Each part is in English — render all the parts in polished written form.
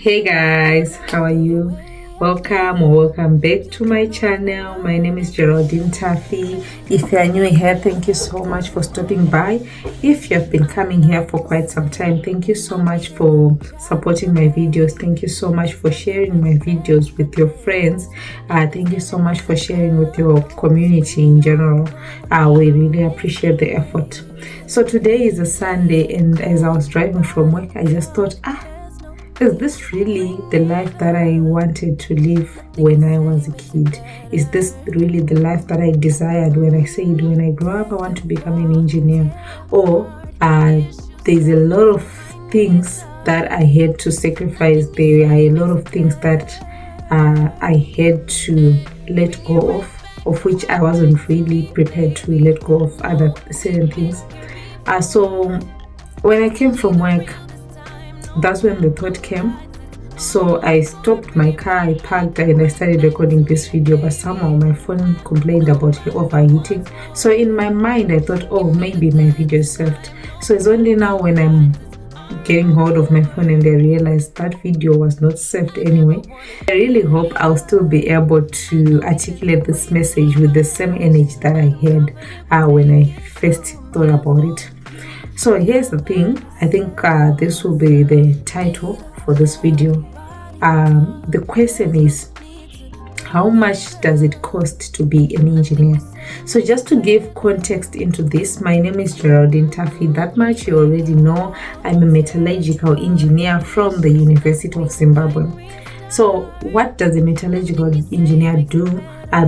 Hey guys, how are you? Welcome back to my channel. My name is Geraldine Taffy. If you are new here, thank you so much for stopping by. If you have been coming here for quite some time, thank you so much for supporting my videos. Thank you so much for sharing my videos with your friends. Thank you so much for sharing with your community in general. We really appreciate the effort. So today is a Sunday, and as I was driving from work, I just thought, is this really the life that I wanted to live when I was a kid? Is this really the life that I desired when I said when I grow up I want to become an engineer? Or there's a lot of things that I had to sacrifice. There are a lot of things that I had to let go of which I wasn't really prepared to let go of other certain things. So when I came from work, that's when the thought came. So I stopped my car, I parked, and I started recording this video, but somehow my phone complained about overheating. So in my mind I thought, oh, maybe my video is saved. So it's only now when I'm getting hold of my phone and I realized that video was not saved anyway. I really hope I'll still be able to articulate this message with the same energy that I had when I first thought about it. So here's the thing. I think this will be the title for this video. The question is, how much does it cost to be an engineer? So just to give context into this, my name is Geraldine Taffy. That much you already know. I'm a metallurgical engineer from the University of Zimbabwe. So what does a metallurgical engineer do?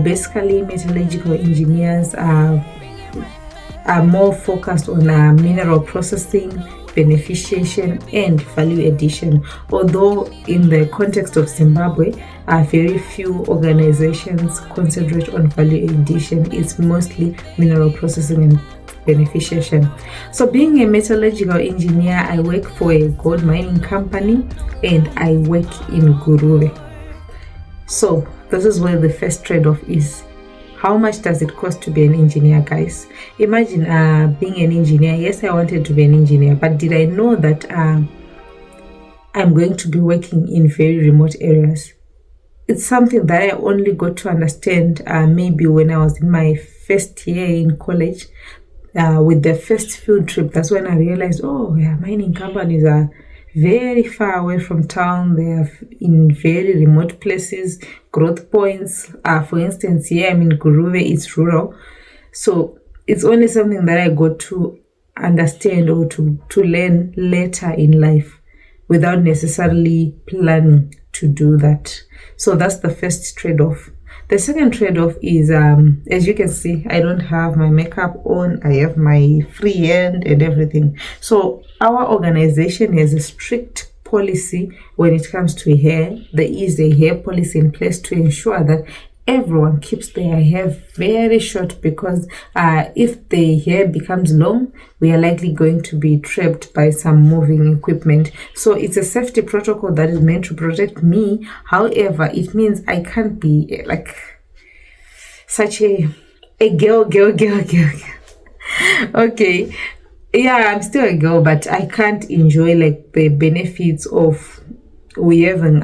Basically, metallurgical engineers are more focused on mineral processing, beneficiation, and value addition. Although in the context of Zimbabwe, very few organizations concentrate on value addition. It's mostly mineral processing and beneficiation. So being a metallurgical engineer, I work for a gold mining company and I work in Guruwe. So this is where the first trade-off is. How much does it cost to be an engineer, guys? Imagine being an engineer. Yes, I wanted to be an engineer, but did I know that I'm going to be working in very remote areas? It's something that I only got to understand maybe when I was in my first year in college with the first field trip. That's when I realized, oh yeah, mining companies are very far away from town. They are in very remote places, growth points. For instance, here I'm in Guruwe, it's rural. So it's only something that I got to understand or to learn later in life without necessarily planning to do that. So that's the first trade-off. The second trade-off is, as you can see, I don't have my makeup on. I have my free hand and everything. So our organization has a strict policy when it comes to hair. There is a hair policy in place to ensure that everyone keeps their hair very short, because if the hair becomes long, we are likely going to be trapped by some moving equipment. So it's a safety protocol that is meant to protect me. However, it means I can't be like such a girl. Okay, yeah, I'm still a girl, but I can't enjoy like the benefits of we having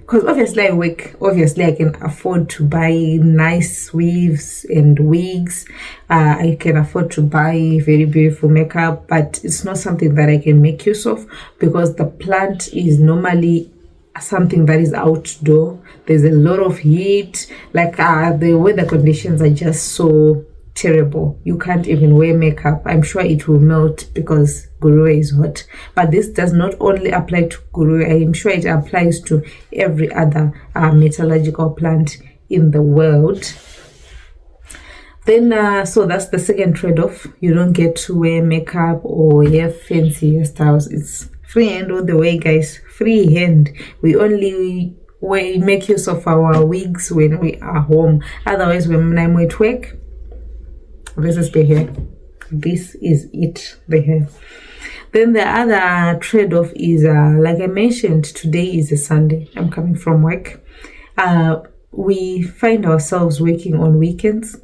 because obviously I work, obviously I can afford to buy nice weaves and wigs. I can afford to buy very beautiful makeup, but it's not something that I can make use of because the plant is normally something that is outdoor. There's a lot of heat, like the weather conditions are just so terrible. You can't even wear makeup. I'm sure it will melt because Guruwe is hot. But this does not only apply to Guruwe. I am sure it applies to every other metallurgical plant in the world. Then so that's the second trade-off. You don't get to wear makeup or wear fancy hairstyles. It's free hand all the way, guys. Free hand. We only make use of our wigs when we are home. Otherwise, when I'm at work, this is the hair. This is it, the hair. Then the other trade-off is, like I mentioned, today is a Sunday. I'm coming from work. We find ourselves working on weekends.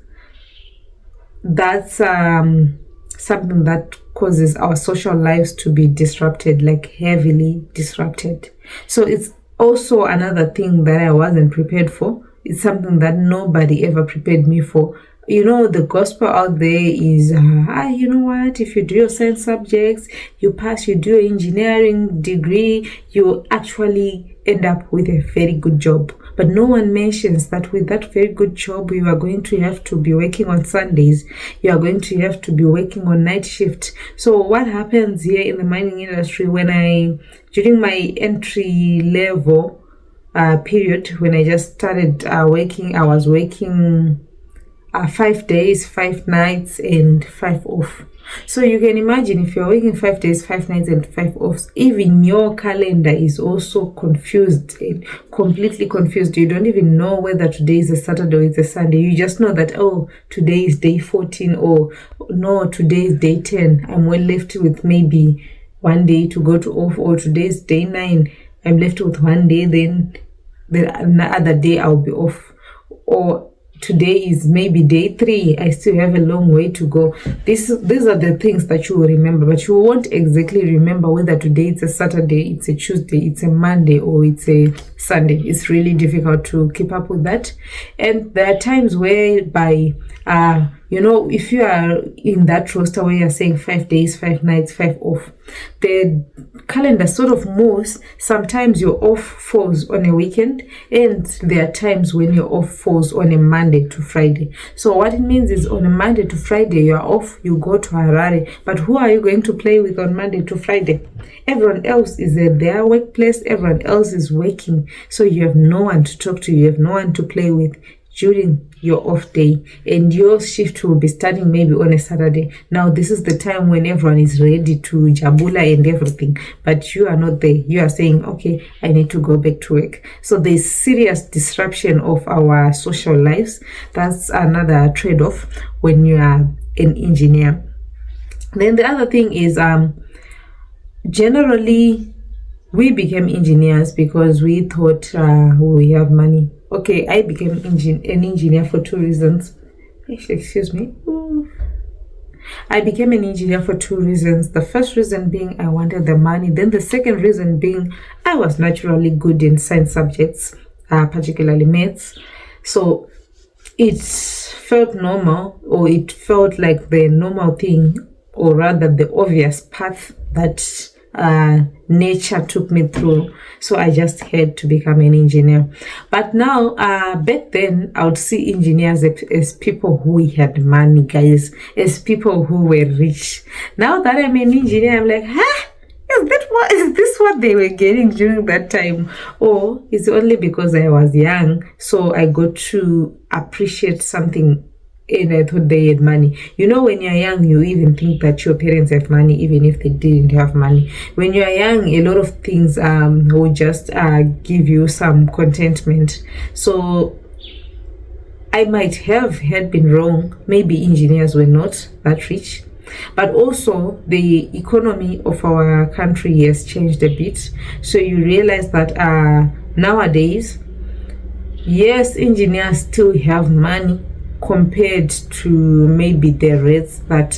That's something that causes our social lives to be disrupted, like heavily disrupted. So it's also another thing that I wasn't prepared for. It's something that nobody ever prepared me for. The gospel out there is, you know what, if you do your science subjects, you pass, you do your engineering degree, you actually end up with a very good job. But no one mentions that with that very good job, you are going to have to be working on Sundays. You are going to have to be working on night shift. So what happens here in the mining industry, during my entry level period, when I just started working, I was working 5 days, 5 nights, and 5 off. So you can imagine, if you're working 5 days, 5 nights, and 5 offs, even your calendar is also confused, completely confused. You don't even know whether today is a Saturday or it's a Sunday. You just know that, today is day 14, or no, today is day 10. I'm well left with maybe 1 day to go to off, or today is day 9. I'm left with 1 day, then the other day I'll be off. Or today is maybe day 3. I still have a long way to go. These are the things that you will remember, but you won't exactly remember whether today it's a Saturday, it's a Tuesday, it's a Monday, or it's a Sunday. It's really difficult to keep up with that. And there are times whereby if you are in that roster where you're saying 5 days, 5 nights, 5 off, the calendar sort of moves. Sometimes your off falls on a weekend, and there are times when your off falls on a Monday to Friday. So what it means is, on a Monday to Friday, you're off, you go to Harare. But who are you going to play with on Monday to Friday? Everyone else is at their workplace, everyone else is working. So you have no one to talk to, you have no one to play with during your off day, and your shift will be starting maybe on a Saturday. Now this is the time when everyone is ready to jabula and everything, but you are not there. You are saying, okay, I need to go back to work. So there's serious disruption of our social lives. That's another trade-off when you are an engineer. Then the other thing is, generally we became engineers because we thought we have money. Okay, I became an engineer for 2 reasons. Excuse me. I became an engineer for 2 reasons. The first reason being I wanted the money. Then the second reason being I was naturally good in science subjects, particularly maths. So it felt normal, or it felt like the normal thing, or rather the obvious path that nature took me through. So I just had to become an engineer. But now, back then, I would see engineers as people who had money, guys, as people who were rich. Now that I'm an engineer, I'm like, is this what they were getting during that time? Or it's only because I was young, so I got to appreciate something and I thought they had money. When you're young, you even think that your parents have money, even if they didn't have money. When you're young, a lot of things will just give you some contentment. So I might have had been wrong. Maybe engineers were not that rich. But also, the economy of our country has changed a bit. So you realize that nowadays, yes, engineers still have money compared to maybe the rates that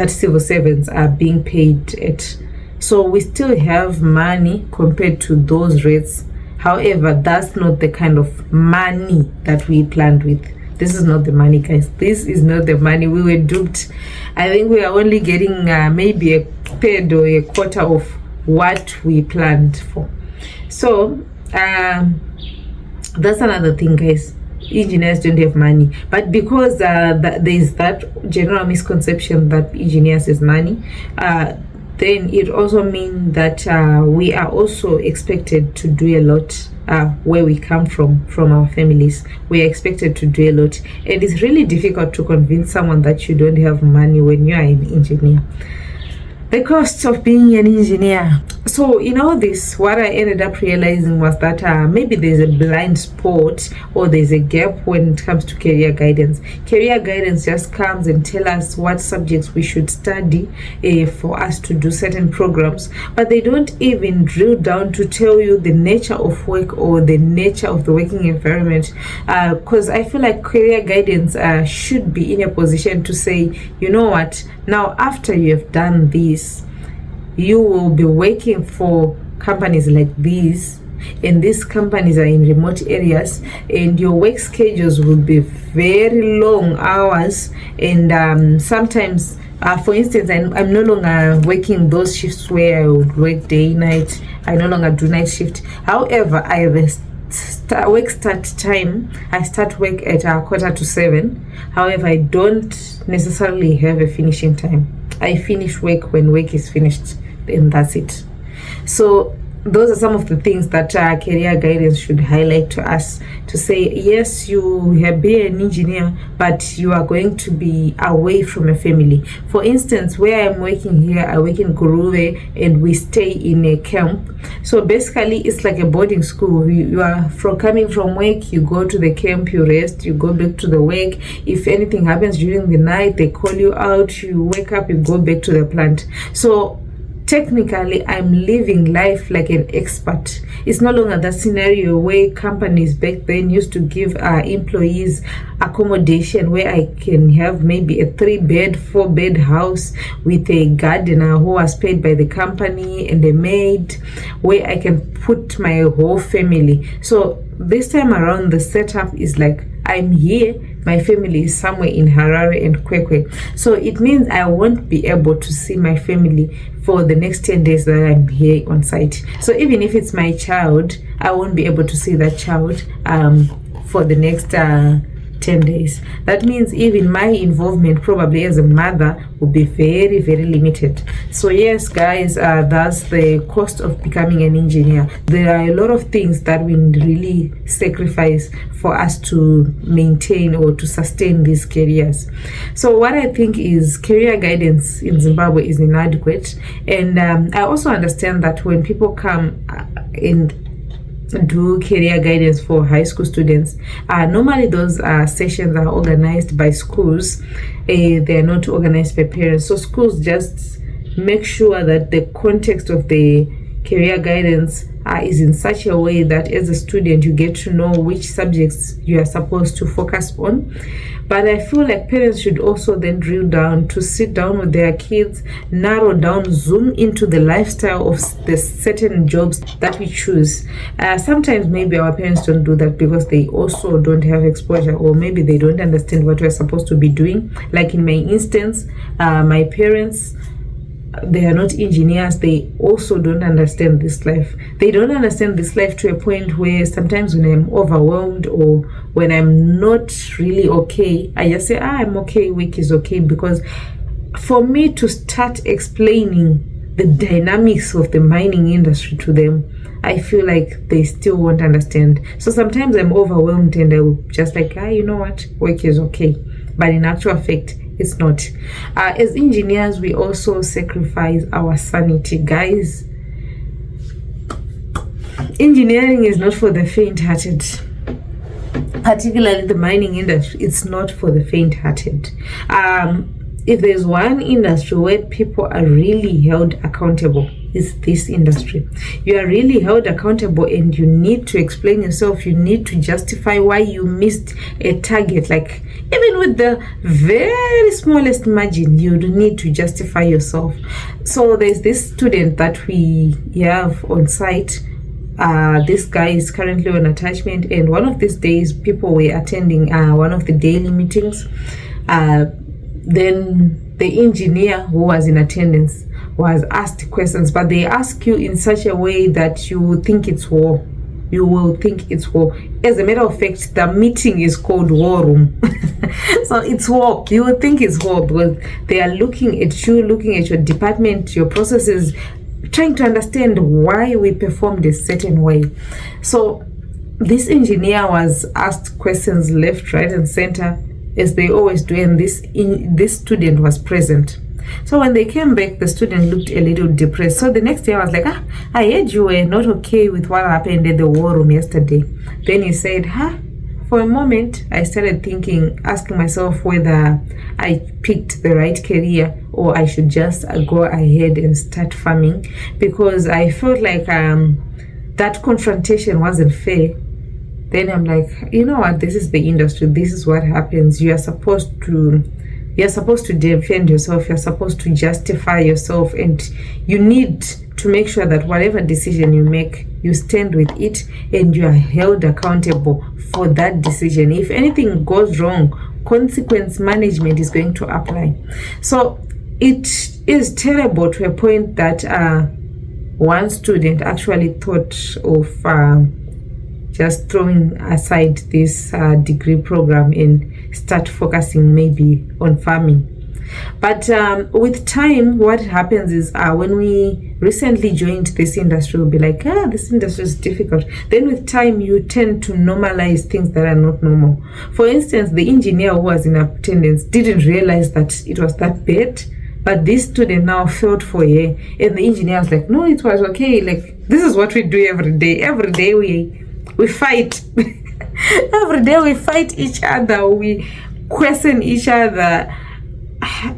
civil servants are being paid at. So we still have money compared to those rates. However, that's not the kind of money that we planned with. This is not the money, guys. This is not the money. We were duped. I think we are only getting maybe a third or a quarter of what we planned for. So that's another thing, guys. Engineers don't have money, but because there is that general misconception that engineers is money, then it also means that we are also expected to do a lot where we come from our families. We are expected to do a lot, and it's really difficult to convince someone that you don't have money when you are an engineer. The cost of being an engineer. So in all this, what I ended up realizing was that maybe there's a blind spot or there's a gap when it comes to career guidance. Career guidance just comes and tell us what subjects we should study for us to do certain programs, but they don't even drill down to tell you the nature of work or the nature of the working environment, because I feel like career guidance should be in a position to say, you know what, now after you have done this, you will be working for companies like these, and these companies are in remote areas, and your work schedules will be very long hours, and sometimes for instance, I'm no longer working those shifts where I would work day, night. I no longer do night shift. However, I have a work start time. I start work at 6:45. However, I don't necessarily have a finishing time. I finish work when work is finished, and that's it. So those are some of the things that career guidance should highlight to us, to say, yes, you have been an engineer, but you are going to be away from a family. For instance, where I'm working here, I work in Guruwe, and we stay in a camp. So basically, it's like a boarding school. You are coming from work, you go to the camp, you rest, you go back to the work. If anything happens during the night, they call you out, you wake up, you go back to the plant. So technically, I'm living life like an expert. It's no longer that scenario where companies back then used to give employees accommodation, where I can have maybe a 3-bed, 4-bed house with a gardener who was paid by the company and a maid, where I can put my whole family. So this time around, the setup is like, I'm here, my family is somewhere in Harare and Kwekwe. So it means I won't be able to see my family for the next 10 days that I'm here on site. So even if it's my child, I won't be able to see that child for the next 10 days. That means even my involvement probably as a mother will be very, very limited. So yes, guys, that's the cost of becoming an engineer. There are a lot of things that we really sacrifice for us to maintain or to sustain these careers. So what I think is career guidance in Zimbabwe is inadequate, and I also understand that when people come in do career guidance for high school students, normally those sessions are organized by schools. They are not organized by parents, so schools just make sure that the context of the career guidance is in such a way that as a student you get to know which subjects you are supposed to focus on. But I feel like parents should also then drill down to sit down with their kids, narrow down, zoom into the lifestyle of the certain jobs that we choose. Sometimes maybe our parents don't do that because they also don't have exposure, or maybe they don't understand what we're supposed to be doing. Like in my instance, my parents, they are not engineers. They also don't understand this life. They don't understand this life to a point where sometimes when I'm overwhelmed or when I'm not really okay, I just say, I'm okay, week is okay. Because for me to start explaining the dynamics of the mining industry to them, I feel like they still won't understand. So sometimes I'm overwhelmed and I will just like, you know what, work is okay. But in actual fact, it's not. As engineers, we also sacrifice our sanity, guys. Engineering is not for the faint-hearted. Particularly the mining industry, it's not for the faint-hearted. If there's one industry where people are really held accountable, it's this industry. You are really held accountable and you need to explain yourself. You need to justify why you missed a target. Like, even with the very smallest margin, you need to justify yourself. So there's this student that we have on site. This guy is currently on attachment, and one of these days people were attending one of the daily meetings. Then the engineer who was in attendance was asked questions, but they ask you in such a way that you will think it's war. You will think it's war. As a matter of fact, the meeting is called War Room. So it's war. You will think it's war because they are looking at you, looking at your department, your processes, trying to understand why we performed a certain way. So this engineer was asked questions left, right, and center, as they always do, and this student was present. So when they came back, the student looked a little depressed. So the next day I was like, I heard you were not okay with what happened at the war room yesterday. Then he said, for a moment, I started thinking, asking myself whether I picked the right career or I should just go ahead and start farming, because I felt like that confrontation wasn't fair. Then I'm like, you know what, this is the industry, this is what happens. You're supposed to defend yourself, you're supposed to justify yourself, and you need to make sure that whatever decision you make, you stand with it and you are held accountable for that decision. If anything goes wrong, consequence management is going to apply. So it is terrible to a point that one student actually thought of just throwing aside this degree program and start focusing maybe on farming. But with time, what happens is when we recently joined this industry, we'll be like, this industry is difficult. Then with time, you tend to normalize things that are not normal. For instance, the engineer who was in attendance didn't realize that it was that bad, but this student now felt for her, and the engineer was like, no, it was okay. Like, this is what we do every day. Every day we fight. Every day we fight each other. We question each other.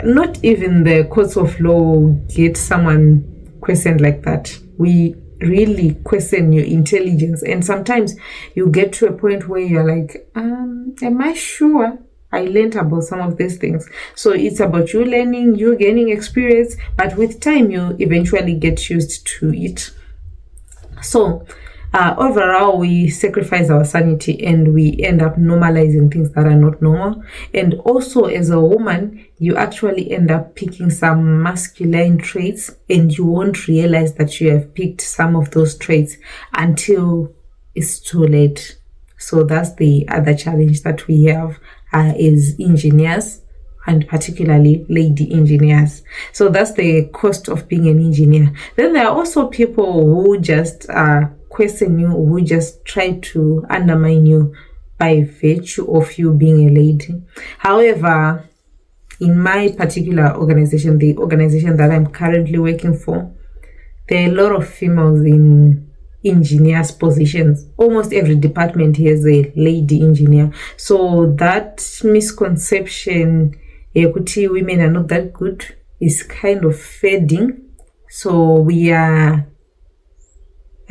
Not even the courts of law get someone questioned like that. We really question your intelligence, and sometimes you get to a point where you're like, am I sure I learned about some of these things? So it's about you learning, you gaining experience, but with time you eventually get used to it. So overall, we sacrifice our sanity and we end up normalizing things that are not normal. And also, as a woman, you actually end up picking some masculine traits, and you won't realize that you have picked some of those traits until it's too late. So that's the other challenge that we have as engineers, and particularly lady engineers. So that's the cost of being an engineer. Then there are also people who just question you, who just try to undermine you by virtue of you being a lady. However, in my particular organization, the organization that I'm currently working for, there are a lot of females in engineers positions. Almost every department has a lady engineer. So that misconception, women are not that good, is kind of fading. So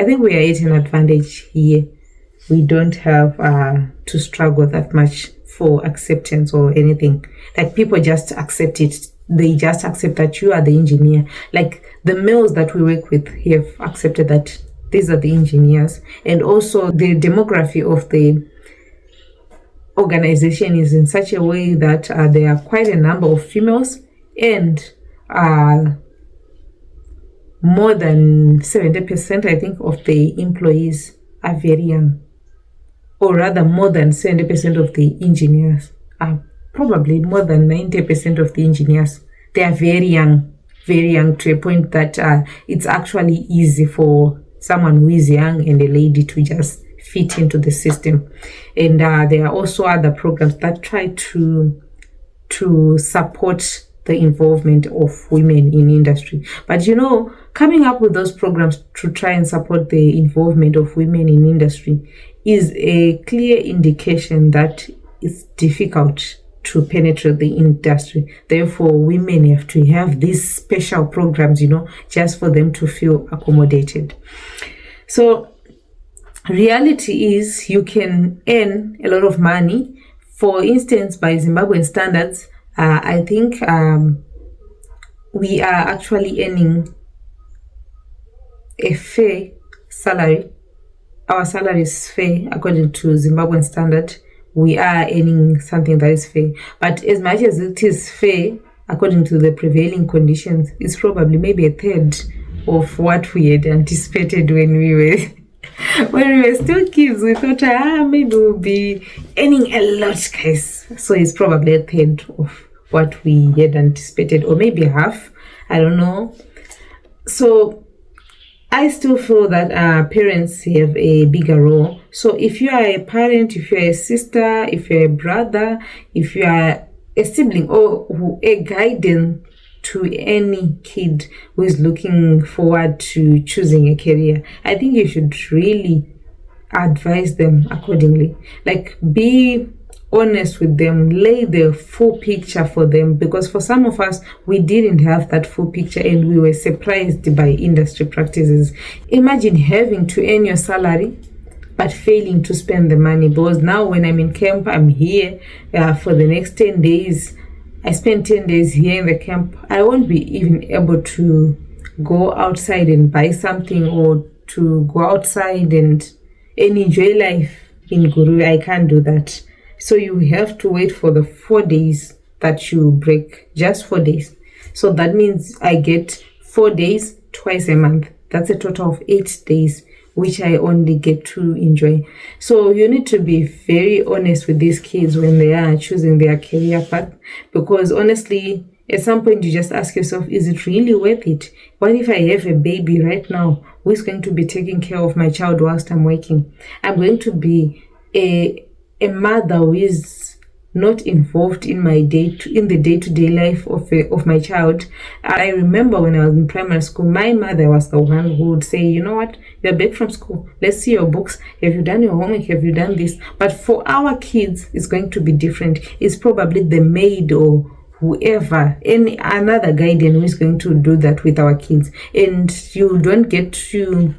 I think we are at an advantage here. We don't have to struggle that much for acceptance or anything. Like, people just accept it. They just accept that you are the engineer. Like, the males that we work with have accepted that these are the engineers. And also the demography of the organization is in such a way that there are quite a number of females, and more than 70%, I think, of the employees are very young. Or rather, more than 70% of the engineers are, probably more than 90% of the engineers. They are very young to a point that it's actually easy for someone who is young and a lady to just fit into the system. And there are also other programs that try to support the involvement of women in industry. But coming up with those programs to try and support the involvement of women in industry is a clear indication that it's difficult to penetrate the industry. Therefore, women have to have these special programs, just for them to feel accommodated. So reality is you can earn a lot of money. For instance, by Zimbabwean standards, I think we are actually earning a fair salary. Our salary is fair according to Zimbabwean standard. We are earning something that is fair. But as much as it is fair, according to the prevailing conditions, it's probably maybe a third of what we had anticipated when we were still kids. We thought, maybe we'll be earning a lot, guys. So it's probably a third of what we had anticipated, or maybe half. I don't know. So I still feel that parents have a bigger role. So if you are a parent, if you're a sister, if you're a brother, if you are a sibling or a guardian to any kid who is looking forward to choosing a career. I think you should really advise them accordingly. Like, be honest with them, lay the full picture for them, because for some of us, we didn't have that full picture and we were surprised by industry practices. Imagine having to earn your salary but failing to spend the money, because now when I'm in camp, I'm here for the next 10 days. I spend 10 days here in the camp. I won't be even able to go outside and buy something, or to go outside and enjoy life in Guru. I can't do that. So you have to wait for the 4 days that you break, just 4 days. So that means I get 4 days twice a month. That's a total of 8 days, which I only get to enjoy. So you need to be very honest with these kids when they are choosing their career path, because honestly, at some point you just ask yourself, is it really worth it? What if I have a baby right now who is going to be taking care of my child whilst I'm working? I'm going to be a mother who is not involved in my in the day-to-day life of my child. I remember when I was in primary school, my mother was the one who would say, you know what, you're back from school, let's see your books, have you done your homework, have you done this? But for our kids, it's going to be different. It's probably the maid or whoever, any another guardian who is going to do that with our kids, and you don't get to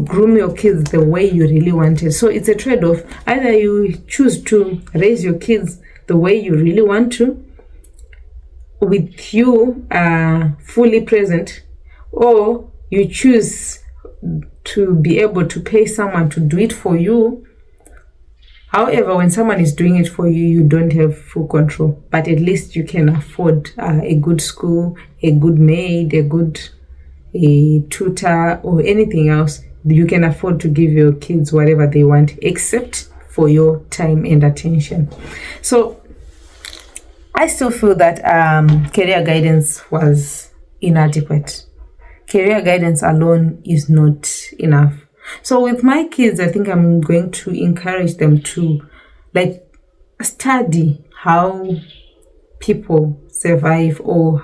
groom your kids the way you really wanted. So it's a trade-off. Either you choose to raise your kids the way you really want to, with you fully present, or you choose to be able to pay someone to do it for you. However, when someone is doing it for you, you don't have full control, but at least you can afford a good school, a good maid, a tutor, or anything else. You can afford to give your kids whatever they want, except for your time and attention. So I still feel that career guidance was inadequate. Career guidance alone is not enough. So with my kids, I think I'm going to encourage them to study how people survive, or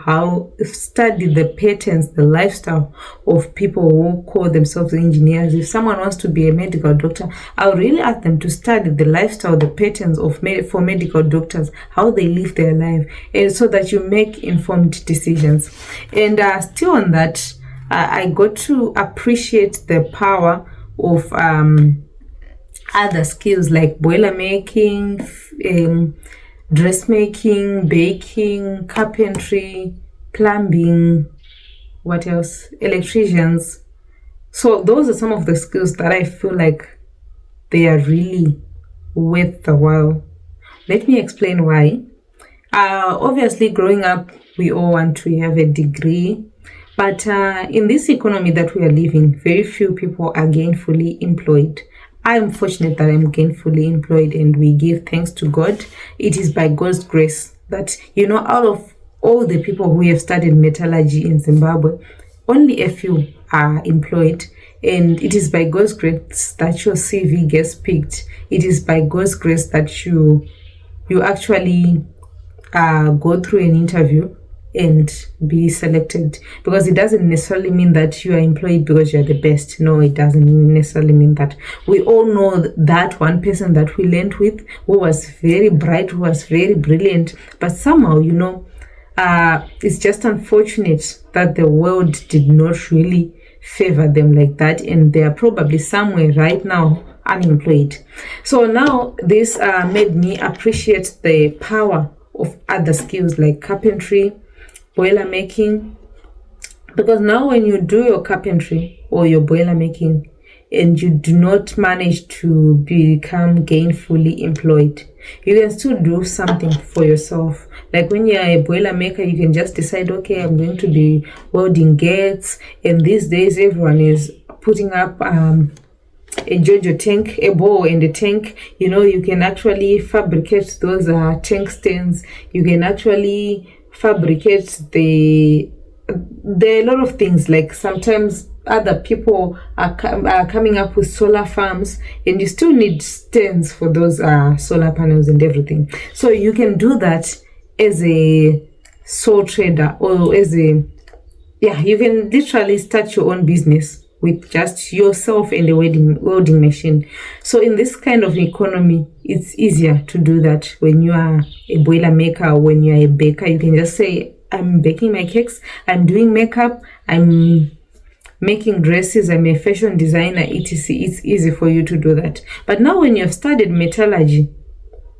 study the patterns, the lifestyle of people who call themselves engineers. If someone wants to be a medical doctor, I'll really ask them to study the lifestyle, the patterns for medical doctors, how they live their life, and so that you make informed decisions. And still on that, I got to appreciate the power of other skills like boiler making, dressmaking, baking, carpentry, plumbing, what else? Electricians. So those are some of the skills that I feel like they are really worth the while. Let me explain why. Obviously, growing up, we all want to have a degree, but in this economy that we are living, very few people are gainfully employed. I'm fortunate that I'm gainfully employed, and we give thanks to God. It is by God's grace that, out of all the people who have studied metallurgy in Zimbabwe, only a few are employed. And it is by God's grace that your CV gets picked. It is by God's grace that you actually go through an interview and be selected, because it doesn't necessarily mean that you are employed because you're the best. No, it doesn't necessarily mean that. We all know that one person that we learned with, who was very bright, who was very brilliant, but somehow, it's just unfortunate that the world did not really favor them like that, and they are probably somewhere right now unemployed. So now this made me appreciate the power of other skills like carpentry, boiler making, because now when you do your carpentry or your boiler making and you do not manage to become gainfully employed, you can still do something for yourself. Like when you're a boiler maker, you can just decide, okay, I'm going to be welding gates, and these days everyone is putting up a JoJo tank, a bowl and a tank. You can actually fabricate those tank stands. You can actually fabricate there are a lot of things. Like sometimes other people are coming up with solar farms, and you still need stands for those solar panels and everything. So you can do that as a sole trader, or as a, you can literally start your own business with just yourself and a welding machine. So in this kind of economy, it's easier to do that. When you are a boiler maker or when you are a baker, you can just say, I'm baking my cakes, I'm doing makeup, I'm making dresses, I'm a fashion designer, etc. It's easy for you to do that. But now when you have studied metallurgy,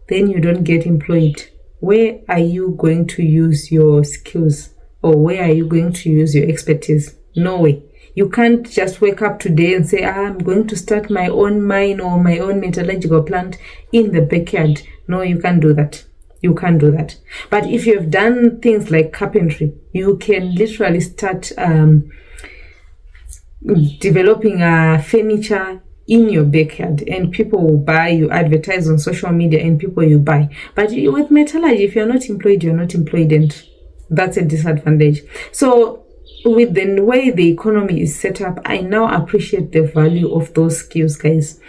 then you don't get employed. Where are you going to use your skills, or where are you going to use your expertise? No way. You can't just wake up today and say, I'm going to start my own mine or my own metallurgical plant in the backyard. No, you can't do that. You can't do that. But if you have done things like carpentry, you can literally start developing furniture in your backyard, and people will buy. You advertise on social media and people will buy. But with metallurgy, if you're not employed, you're not employed, and that's a disadvantage. So with the way the economy is set up, I now appreciate the value of those skills, guys.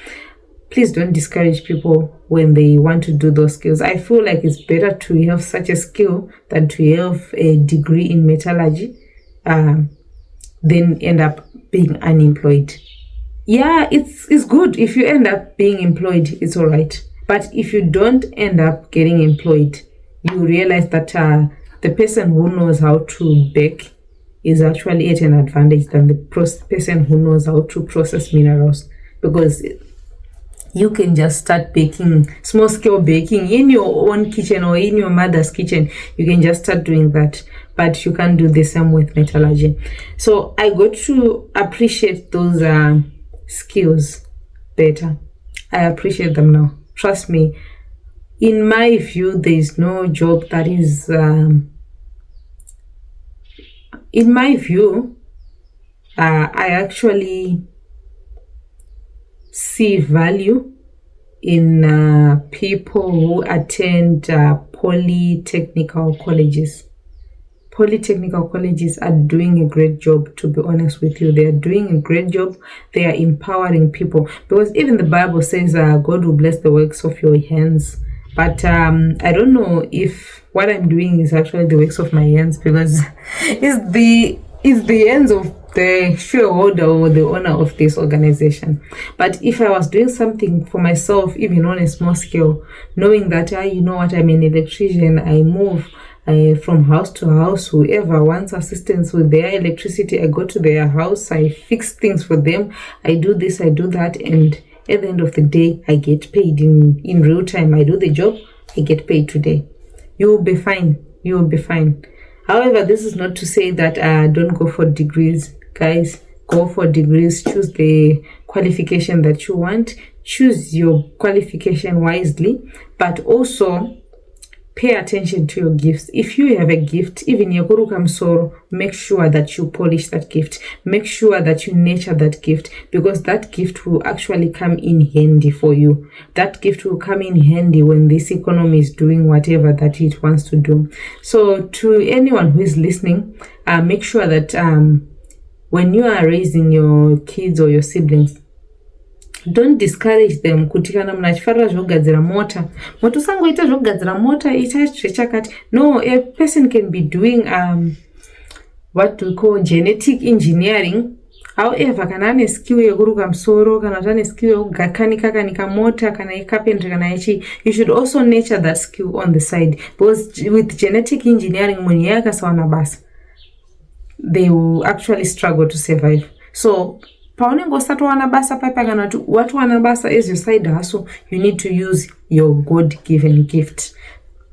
Please don't discourage people when they want to do those skills. I feel like it's better to have such a skill than to have a degree in metallurgy than end up being unemployed. Yeah, it's good. If you end up being employed, it's all right. But if you don't end up getting employed, you realize that the person who knows how to bake is actually at an advantage than the person who knows how to process minerals, because you can just start baking, small scale baking in your own kitchen or in your mother's kitchen. You can just start doing that, but you can't do the same with metallurgy. So I got to appreciate those skills better. I appreciate them now. Trust me. In my view, there is no job that is, in my view, I actually see value in people who attend polytechnical colleges. Polytechnical colleges are doing a great job, to be honest with you. They are doing a great job. They are empowering people, because even the Bible says God will bless the works of your hands. But I don't know if what I'm doing is actually the works of my hands, because it's the hands of the shareholder or the owner of this organization. But if I was doing something for myself, even on a small scale, knowing that I'm an electrician, I move from house to house. Whoever wants assistance with their electricity, I go to their house, I fix things for them, I do this, I do that, and at the end of the day, I get paid in real time. I do the job, I get paid today. You will be fine. You will be fine. However, this is not to say that don't go for degrees. Guys, go for degrees. Choose the qualification that you want. Choose your qualification wisely, but also pay attention to your gifts. If you have a gift, even your Guru Kamsoro, make sure that you polish that gift. Make sure that you nurture that gift, because that gift will actually come in handy for you. That gift will come in handy when this economy is doing whatever that it wants to do. So to anyone who is listening, make sure that when you are raising your kids or your siblings, don't discourage them kuti kana munhu achifarira zvokugadzira mota usangoita zvokugadzira mota ita zvechakati. No, a person can be doing what we call genetic engineering. However, kana ane skill yekuruka musoro, kana ane skill yekukanika mota, kana yecarpentry, kana yechi, you should also nurture that skill on the side, because with genetic engineering munhu yakasawana basa, they will actually struggle to survive. So paunenge usatowana basa paipa kana kuti watowana basa as your side hustle, you need to use your God-given gift.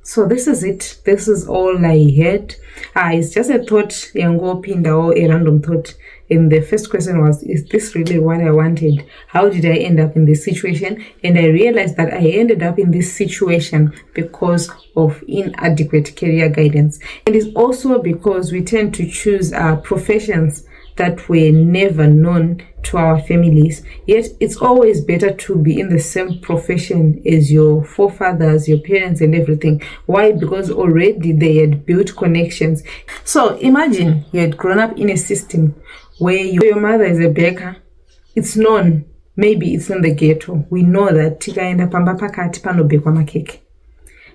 So this is it. This is all I had. It's just a thought, or a random thought. And the first question was, is this really what I wanted? How did I end up in this situation? And I realized that I ended up in this situation because of inadequate career guidance. And it's also because we tend to choose professions that were never known to our families. Yet it's always better to be in the same profession as your forefathers, your parents, and everything. Why? Because already they had built connections. So imagine you had grown up in a system where your mother is a baker. It's known. Maybe it's in the ghetto. We know that tikaenda pamba pakati panobekwa makeke.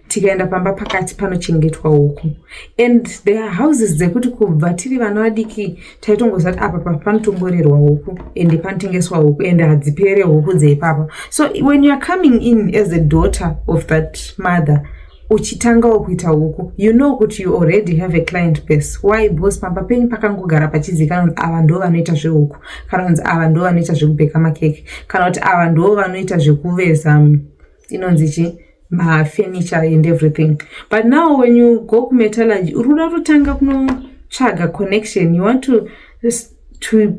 tikaenda pamba pakati panochengetwa huku, and there are houses dzekuti kubva tiri vana vadiki taitongozati apa panotongorerwa huku ende panotengeswa huku ende hadzipere huku dzeipapa. So when you are coming in as a daughter of that mother uchitangawo kuita huku, you know kuti you already have a client base. Why? Because pamba penyu pakangogara pachizikanwa kuti ava ndo vanoita zvehuku, kana kuti ava ndo vanoita zvekubheka makeke, kana kuti ava ndo vanoita zvekuveza inonzi chi furniture and everything. But now when you go kumetallurgy uruda kutanga kunotsvaga connection, you want to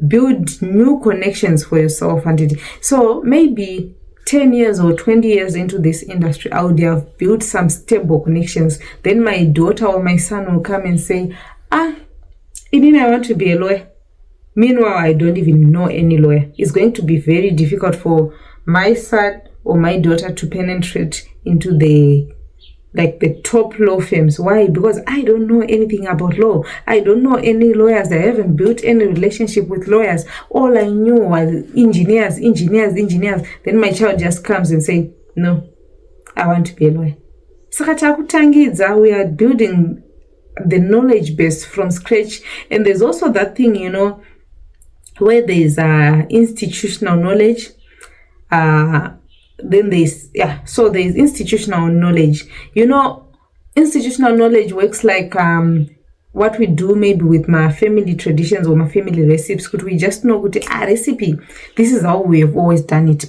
build new connections for yourself. And so maybe 10 years or 20 years into this industry, I would have built some stable connections. Then my daughter or my son will come and say, Idina, I want to be a lawyer. Meanwhile, I don't even know any lawyer. It's going to be very difficult for my son or my daughter to penetrate into the top law firms. Why? Because I don't know anything about law. I don't know any lawyers. I haven't built any relationship with lawyers. All I knew was engineers. Then my child just comes and say, no, I want to be a lawyer. Saka takutangidza, we are building the knowledge base from scratch. And there's also that thing, where there's institutional knowledge, then there's institutional knowledge. Institutional knowledge works like what we do maybe with my family traditions or my family recipes. Could we just know good recipe? This is how we have always done it.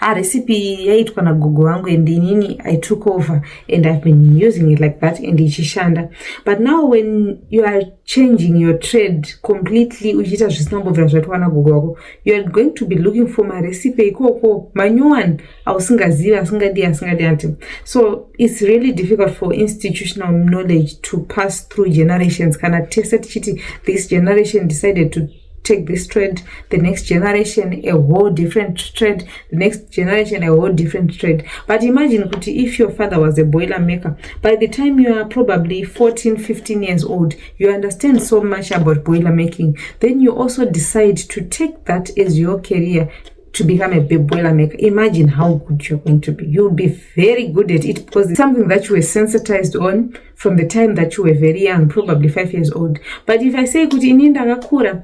Recipe yaitwa gogo wangu and nini I took over and I've been using it like that and ichishanda. But now when you are changing your trade completely, uchita zvisinambo zvatwa na gogo wako, you are going to be looking for my recipe ikoko manyuan ausingaziva asingadi. So it's really difficult for institutional knowledge to pass through generations. Kana tested chiti, this generation decided to take this trade, the next generation a whole different trade, the next generation a whole different trade. But imagine if your father was a boiler maker, by the time you are probably 14-15 years old, you understand so much about boiler making. Then you also decide to take that as your career, to become a big boiler maker. Imagine how good you're going to be. You'll be very good at it because it's something that you were sensitized on from the time that you were very young, probably 5 years old. But if I say kuti ini ndakakura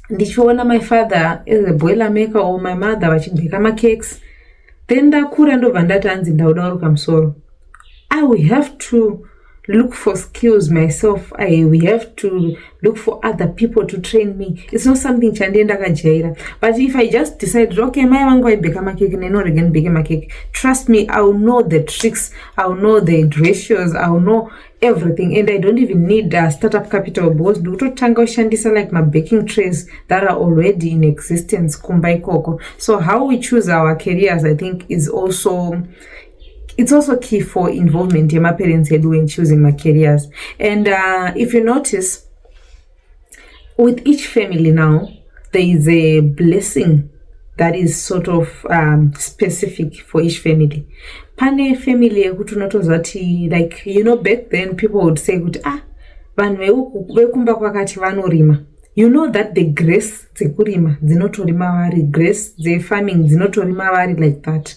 ndichiona my father as a boiler maker or my mother vachibheka macakes, then ndakura ndobva ndati hanzi ndauda kuruka musoro, I will have to look for skills myself. We have to look for other people to train me. It's not something chandienda kajaira. But if I just decide, okay, my wangu aibeka makeke, neno again beke makeke, trust me, I'll know the tricks, I'll know the ratios, I'll know everything, and I don't even need a startup capital because duto tanga ushandisa like my baking trays that are already in existence kumbai koko. So how we choose our careers, I think, is also key for involvement in my parents when choosing my careers. And if you notice, with each family now, there is a blessing that is sort of specific for each family. Pane family ekutunotozati, like, back then people would say, vanhu vekumba kwakati vanorima. You know that the grace dzekurima dzinotorima vari, grace dzefarming dzinotorima vari like that.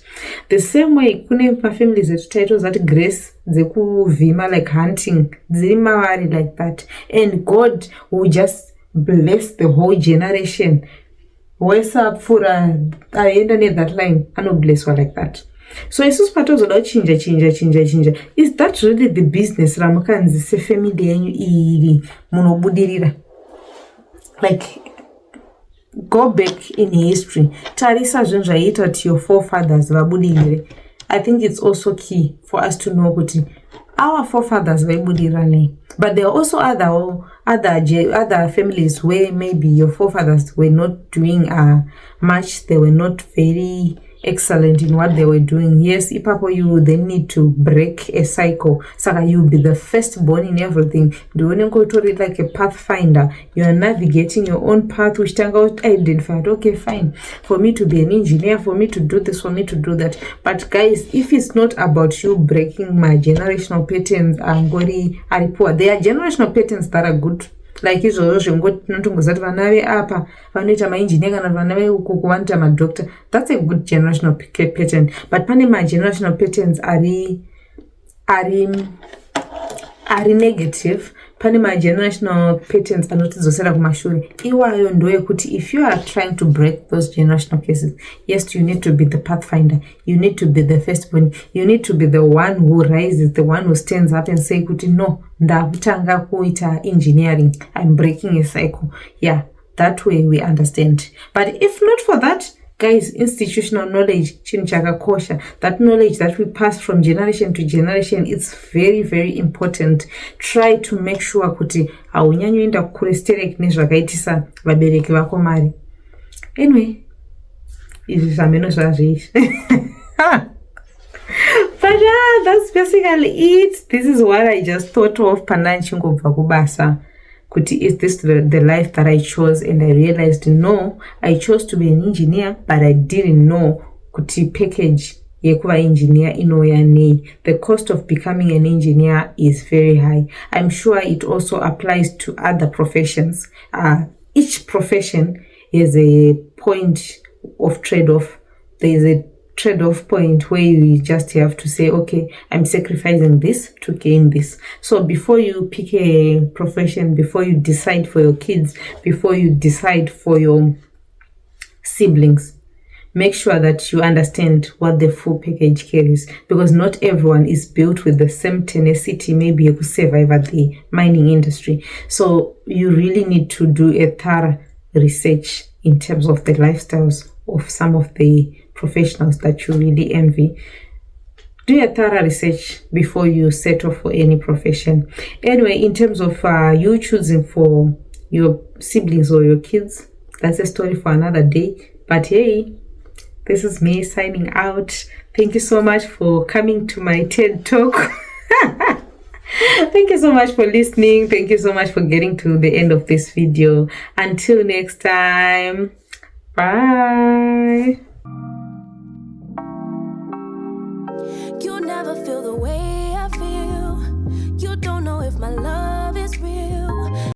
The same way kune pafamilies etu taitozati grace dzekuvhima like hunting dzirima vari like that. And God will just bless the whole generation. Wesa pfura aenda that line anoblesswa like that. So isusu patozoda chinja. Is that really the business ramukanzi sefamily yenyu iri munobudirira? Like, go back in history. Tarisa zvaita kuti your forefathers vabudirire. I think it's also key for us to know kuti our forefathers vaibudirira nei. But there are also other families where maybe your forefathers were not doing much. They were not very excellent in what they were doing. Yes, ipapo you then need to break a cycle. Saka you'll be the firstborn in everything. Do you go to it like a pathfinder? You are navigating your own path, which turns out identified. Okay, fine. For me to be an engineer, for me to do this, for me to do that. But guys, if it's not about you breaking my generational patterns, there are generational patterns that are good. Like izvozvo notongozati vana veapa vanoita mainjiniya kana vana veuku vanoita madoctor. That's a good generational pattern. But pane generational patterns ari negative. Pane generational patterns anotidzosera kumashure. Iwayo ndoyekuti if you are trying to break those generational cases, yes, you need to be the pathfinder, you need to be the firstborn, you need to be the one who rises, the one who stands up and say kuti no, ndakutanga kuita engineering, I'm breaking a cycle. Yeah, that way we understand. But if not for that, guys, institutional knowledge, that knowledge that we pass from generation to generation, it's very, very important. Try to make sure kuti haunyanyoenda kukurestereki nezvakaitisa vabereki vako mari. Anyway, izvi zvameno zvazveizvi. But that's basically it. This is what I just thought of pana ndichingobva kubasa. Kuti, is this the life that I chose? And I realized no, I chose to be an engineer, but I didn't know kuti package yekuva engineer inoya nei. The cost of becoming an engineer is very high. I'm sure it also applies to other professions. Each profession has a point of trade-off. There is a trade-off point where you just have to say, okay, I'm sacrificing this to gain this. So before you pick a profession, before you decide for your kids, before you decide for your siblings, make sure that you understand what the full package carries, because not everyone is built with the same tenacity maybe to survive at the mining industry. So you really need to do a thorough research in terms of the lifestyles of some of the professionals that you really envy. Do a thorough research before you settle for any profession. Anyway, in terms of you choosing for your siblings or your kids, that's a story for another day. But hey, this is me signing out. Thank you so much for coming to my TED Talk. Thank you so much for listening. Thank you so much for getting to the end of this video. Until next time, bye.